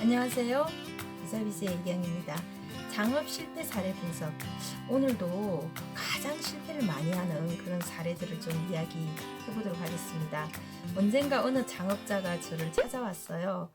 안녕하세요. 기사비스의 이경입니다. 창업 실패 사례 분석. 오늘도 가장 실패를 많이 하는 그런 사례들을 좀 이야기해 보도록 하겠습니다. 언젠가 어느 창업자가 저를 찾아왔어요.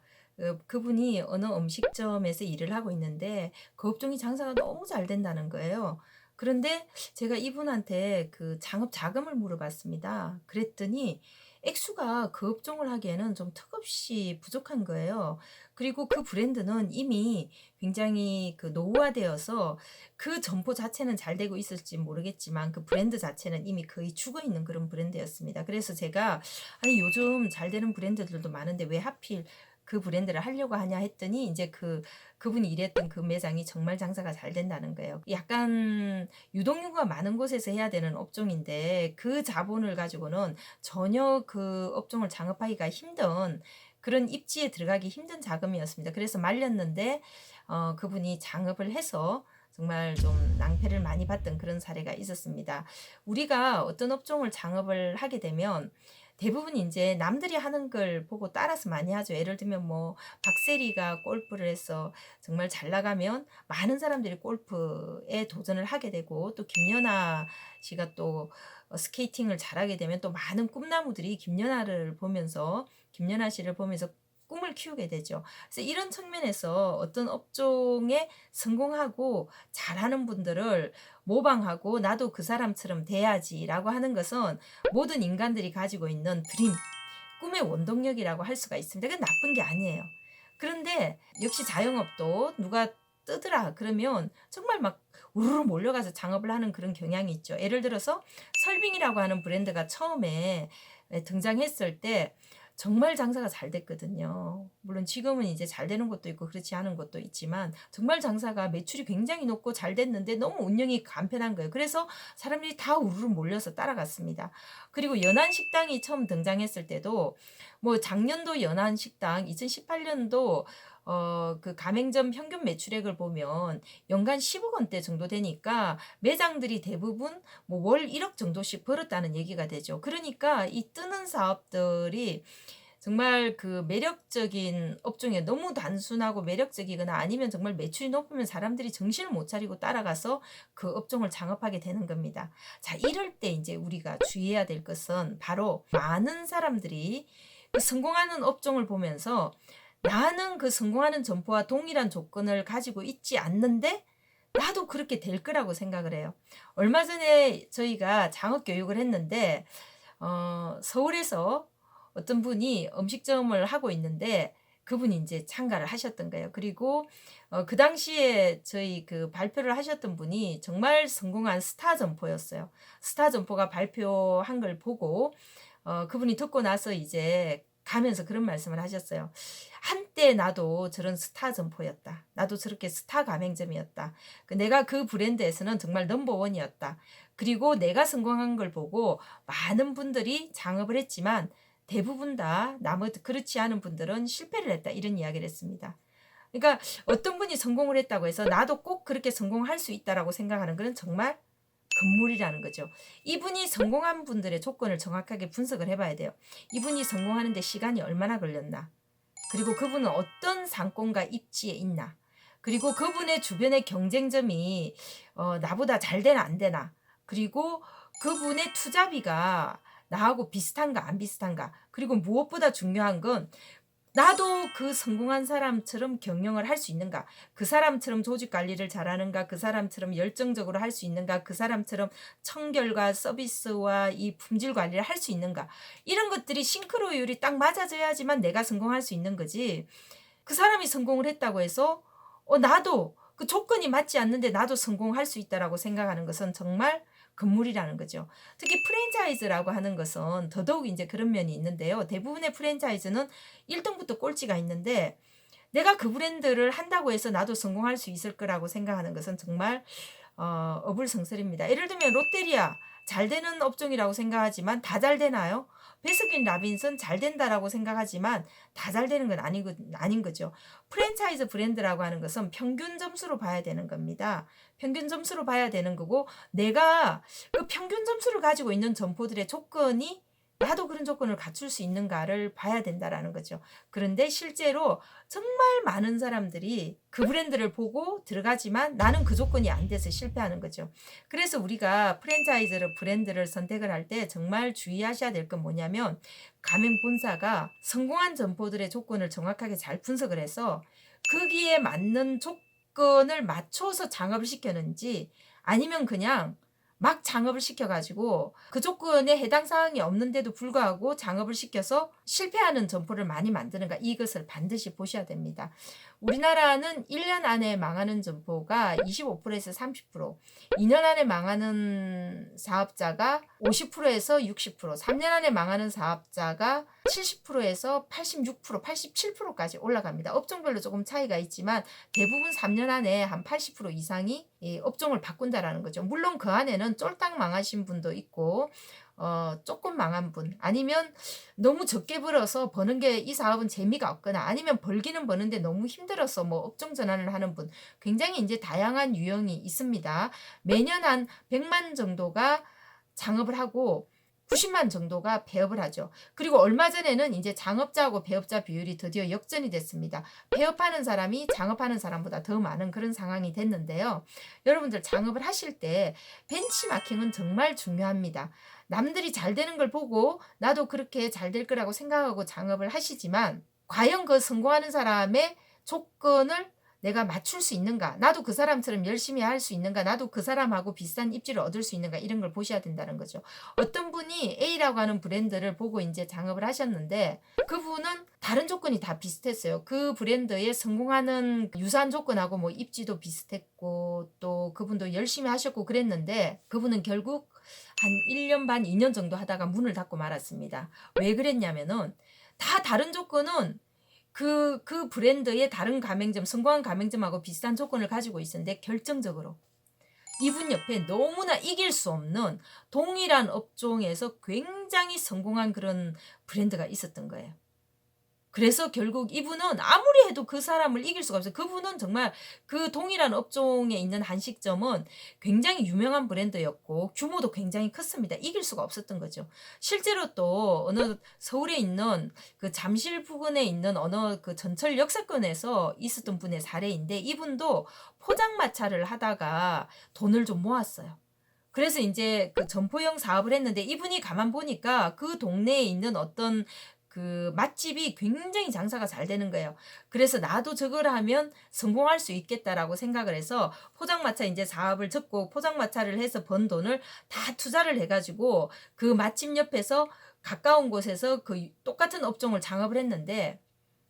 그분이 어느 음식점에서 일을 하고 있는데 그 업종이 장사가 너무 잘 된다는 거예요. 그런데 제가 이분한테 그 창업 자금을 물어봤습니다. 그랬더니 액수가 그 업종을 하기에는 좀 턱없이 부족한 거예요. 그리고 그 브랜드는 이미 굉장히 그 노후화되어서 그 점포 자체는 잘 되고 있을지 모르겠지만 그 브랜드 자체는 이미 거의 죽어 있는 그런 브랜드였습니다. 그래서 제가 아니 요즘 잘 되는 브랜드들도 많은데 왜 하필 그 브랜드를 하려고 하냐 했더니 이제 그분이 일했던 그 매장이 정말 장사가 잘 된다는 거예요. 약간 유동인구가 많은 곳에서 해야 되는 업종인데 그 자본을 가지고는 전혀 그 업종을 창업하기가 힘든 그런 입지에 들어가기 힘든 자금이었습니다. 그래서 말렸는데 그분이 창업을 해서 정말 좀 낭패를 많이 봤던 그런 사례가 있었습니다. 우리가 어떤 업종을 창업을 하게 되면 대부분 이제 남들이 하는 걸 보고 따라서 많이 하죠. 예를 들면 뭐 박세리가 골프를 해서 정말 잘 나가면 많은 사람들이 골프에 도전을 하게 되고, 또 김연아 씨가 또 스케이팅을 잘하게 되면 또 많은 꿈나무들이 김연아 씨를 보면서 꿈을 키우게 되죠. 그래서 이런 측면에서 어떤 업종에 성공하고 잘하는 분들을 모방하고 나도 그 사람처럼 돼야지라고 하는 것은 모든 인간들이 가지고 있는 드림, 꿈의 원동력이라고 할 수가 있습니다. 그건 나쁜 게 아니에요. 그런데 역시 자영업도 누가 뜨더라 그러면 정말 막 우르르 몰려가서 창업을 하는 그런 경향이 있죠. 예를 들어서 설빙이라고 하는 브랜드가 처음에 등장했을 때 정말 장사가 잘 됐거든요. 물론 지금은 이제 잘 되는 것도 있고 그렇지 않은 것도 있지만 정말 장사가 매출이 굉장히 높고 잘 됐는데 너무 운영이 간편한 거예요. 그래서 사람들이 다 우르르 몰려서 따라갔습니다. 그리고 연안식당이 처음 등장했을 때도 뭐 작년도 연안식당, 2018년도 그 가맹점 평균 매출액을 보면 연간 10억 원대 정도 되니까 매장들이 대부분 뭐 월 1억 정도씩 벌었다는 얘기가 되죠. 그러니까 이 뜨는 사업들이 정말 그 매력적인 업종에 너무 단순하고 매력적이거나 아니면 정말 매출이 높으면 사람들이 정신을 못 차리고 따라가서 그 업종을 창업하게 되는 겁니다. 자, 이럴 때 이제 우리가 주의해야 될 것은 바로 많은 사람들이 그 성공하는 업종을 보면서 나는 그 성공하는 점포와 동일한 조건을 가지고 있지 않는데 나도 그렇게 될 거라고 생각을 해요. 얼마 전에 저희가 창업 교육을 했는데 서울에서 어떤 분이 음식점을 하고 있는데 그분이 이제 참가를 하셨던 거예요. 그리고 그 당시에 저희 그 발표를 하셨던 분이 정말 성공한 스타 점포였어요. 스타 점포가 발표한 걸 보고 그분이 듣고 나서 이제 가면서 그런 말씀을 하셨어요. 한때 나도 저런 스타 점포였다. 나도 저렇게 스타 가맹점이었다. 내가 그 브랜드에서는 정말 넘버원이었다. 그리고 내가 성공한 걸 보고 많은 분들이 창업을 했지만 대부분 다 나머지 그렇지 않은 분들은 실패를 했다. 이런 이야기를 했습니다. 그러니까 어떤 분이 성공을 했다고 해서 나도 꼭 그렇게 성공할 수 있다라고 생각하는 것은 정말 금물이라는 거죠. 이분이 성공한 분들의 조건을 정확하게 분석을 해봐야 돼요. 이분이 성공하는데 시간이 얼마나 걸렸나? 그리고 그분은 어떤 상권과 입지에 있나? 그리고 그분의 주변의 경쟁점이 나보다 잘 되나 안 되나? 그리고 그분의 투자비가 나하고 비슷한가 안 비슷한가? 그리고 무엇보다 중요한 건 나도 그 성공한 사람처럼 경영을 할 수 있는가? 그 사람처럼 조직 관리를 잘하는가? 그 사람처럼 열정적으로 할 수 있는가? 그 사람처럼 청결과 서비스와 이 품질 관리를 할 수 있는가? 이런 것들이 싱크로율이 딱 맞아져야지만 내가 성공할 수 있는 거지. 그 사람이 성공을 했다고 해서 나도 그 조건이 맞지 않는데 나도 성공할 수 있다라고 생각하는 것은 정말 금물이라는 거죠. 특히 프랜차이즈라고 하는 것은 더더욱 이제 그런 면이 있는데요. 대부분의 프랜차이즈는 1등부터 꼴찌가 있는데 내가 그 브랜드를 한다고 해서 나도 성공할 수 있을 거라고 생각하는 것은 정말 어불성설입니다. 예를 들면 롯데리아 잘 되는 업종이라고 생각하지만 다 잘 되나요? 베스킨 라빈슨 잘 된다라고 생각하지만 다 잘 되는 건 아닌 거죠. 프랜차이즈 브랜드라고 하는 것은 평균 점수로 봐야 되는 겁니다. 평균 점수로 봐야 되는 거고 내가 그 평균 점수를 가지고 있는 점포들의 조건이 나도 그런 조건을 갖출 수 있는가를 봐야 된다라는 거죠. 그런데 실제로 정말 많은 사람들이 그 브랜드를 보고 들어가지만 나는 그 조건이 안 돼서 실패하는 거죠. 그래서 우리가 프랜차이즈를 브랜드를 선택을 할 때 정말 주의하셔야 될 건 뭐냐면, 가맹 본사가 성공한 점포들의 조건을 정확하게 잘 분석을 해서 거기에 맞는 조건을 맞춰서 창업을 시켰는지, 아니면 그냥 막 창업을 시켜가지고 그 조건에 해당 사항이 없는데도 불구하고 창업을 시켜서 실패하는 점포를 많이 만드는가, 이것을 반드시 보셔야 됩니다. 우리나라는 1년 안에 망하는 점포가 25%에서 30%, 2년 안에 망하는 사업자가 50%에서 60%, 3년 안에 망하는 사업자가 70%에서 86%, 87%까지 올라갑니다. 업종별로 조금 차이가 있지만 대부분 3년 안에 한 80% 이상이 업종을 바꾼다라는 거죠. 물론 그 안에는 쫄딱 망하신 분도 있고, 조금 망한 분, 아니면 너무 적게 벌어서 버는 게 이 사업은 재미가 없거나, 아니면 벌기는 버는데 너무 힘들어서 뭐 업종 전환을 하는 분, 굉장히 이제 다양한 유형이 있습니다. 매년 한 100만 정도가 창업을 하고 90만 정도가 폐업을 하죠. 그리고 얼마 전에는 이제 창업자하고 폐업자 비율이 드디어 역전이 됐습니다. 폐업하는 사람이 창업하는 사람보다 더 많은 그런 상황이 됐는데요. 여러분들 창업을 하실 때 벤치마킹은 정말 중요합니다. 남들이 잘 되는 걸 보고 나도 그렇게 잘 될 거라고 생각하고 창업을 하시지만, 과연 그 성공하는 사람의 조건을 내가 맞출 수 있는가, 나도 그 사람처럼 열심히 할 수 있는가, 나도 그 사람하고 비슷한 입지를 얻을 수 있는가, 이런 걸 보셔야 된다는 거죠. 어떤 분이 A라고 하는 브랜드를 보고 이제 창업을 하셨는데, 그분은 다른 조건이 다 비슷했어요. 그 브랜드에 성공하는 유사한 조건하고 뭐 입지도 비슷했고, 또 그분도 열심히 하셨고 그랬는데, 그분은 결국 한 1년 반, 2년 정도 하다가 문을 닫고 말았습니다. 왜 그랬냐면은, 다 다른 조건은 그 브랜드의 다른 가맹점, 성공한 가맹점하고 비슷한 조건을 가지고 있었는데, 결정적으로 이분 옆에 너무나 이길 수 없는 동일한 업종에서 굉장히 성공한 그런 브랜드가 있었던 거예요. 그래서 결국 이분은 아무리 해도 그 사람을 이길 수가 없어요. 그분은 정말 그 동일한 업종에 있는 한식점은 굉장히 유명한 브랜드였고 규모도 굉장히 컸습니다. 이길 수가 없었던 거죠. 실제로 또 어느 서울에 있는 그 잠실 부근에 있는 어느 그 전철 역세권에서 있었던 분의 사례인데, 이분도 포장마차를 하다가 돈을 좀 모았어요. 그래서 이제 그 점포형 사업을 했는데, 이분이 가만 보니까 그 동네에 있는 어떤 그 맛집이 굉장히 장사가 잘 되는 거예요. 그래서 나도 저걸 하면 성공할 수 있겠다라고 생각을 해서 포장마차 이제 사업을 접고, 포장마차를 해서 번 돈을 다 투자를 해가지고 그 맛집 옆에서 가까운 곳에서 그 똑같은 업종을 창업을 했는데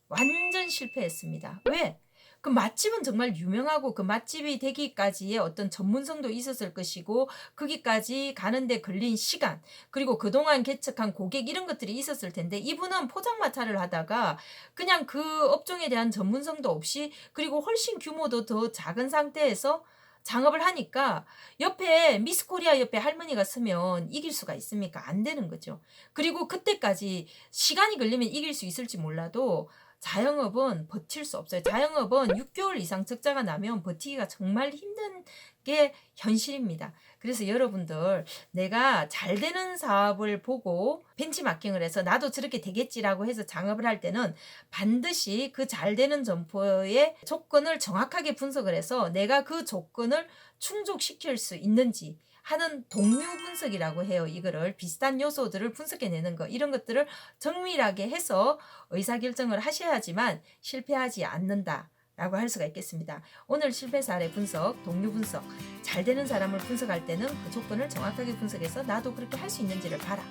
완전 실패했습니다. 왜? 그 맛집은 정말 유명하고 그 맛집이 되기까지의 어떤 전문성도 있었을 것이고, 거기까지 가는데 걸린 시간, 그리고 그동안 개척한 고객, 이런 것들이 있었을 텐데, 이분은 포장마차를 하다가 그냥 그 업종에 대한 전문성도 없이, 그리고 훨씬 규모도 더 작은 상태에서 창업을 하니까, 옆에 미스코리아 옆에 할머니가 서면 이길 수가 있습니까? 안 되는 거죠. 그리고 그때까지 시간이 걸리면 이길 수 있을지 몰라도 자영업은 버틸 수 없어요. 자영업은 6개월 이상 적자가 나면 버티기가 정말 힘든 게 현실입니다. 그래서 여러분들, 내가 잘 되는 사업을 보고 벤치마킹을 해서 나도 저렇게 되겠지라고 해서 창업을 할 때는 반드시 그 잘 되는 점포의 조건을 정확하게 분석을 해서 내가 그 조건을 충족시킬 수 있는지 하는 동료 분석이라고 해요. 이거를 비슷한 요소들을 분석해내는 거, 이런 것들을 정밀하게 해서 의사결정을 하셔야지만 실패하지 않는다 라고 할 수가 있겠습니다. 오늘 실패 사례 분석, 동료 분석, 잘 되는 사람을 분석할 때는 그 조건을 정확하게 분석해서 나도 그렇게 할 수 있는지를 봐라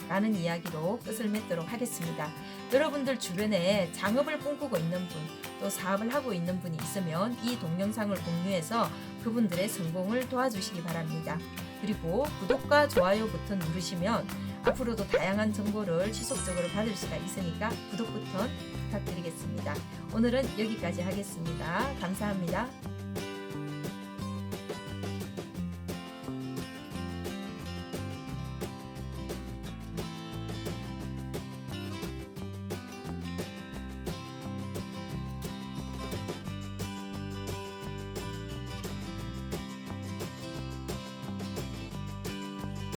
라는 이야기로 끝을 맺도록 하겠습니다. 여러분들 주변에 창업을 꿈꾸고 있는 분, 또 사업을 하고 있는 분이 있으면 이 동영상을 공유해서 그분들의 성공을 도와주시기 바랍니다. 그리고 구독과 좋아요 버튼 누르시면 앞으로도 다양한 정보를 지속적으로 받을 수가 있으니까 구독 버튼 부탁드리겠습니다. 오늘은 여기까지 하겠습니다. 감사합니다.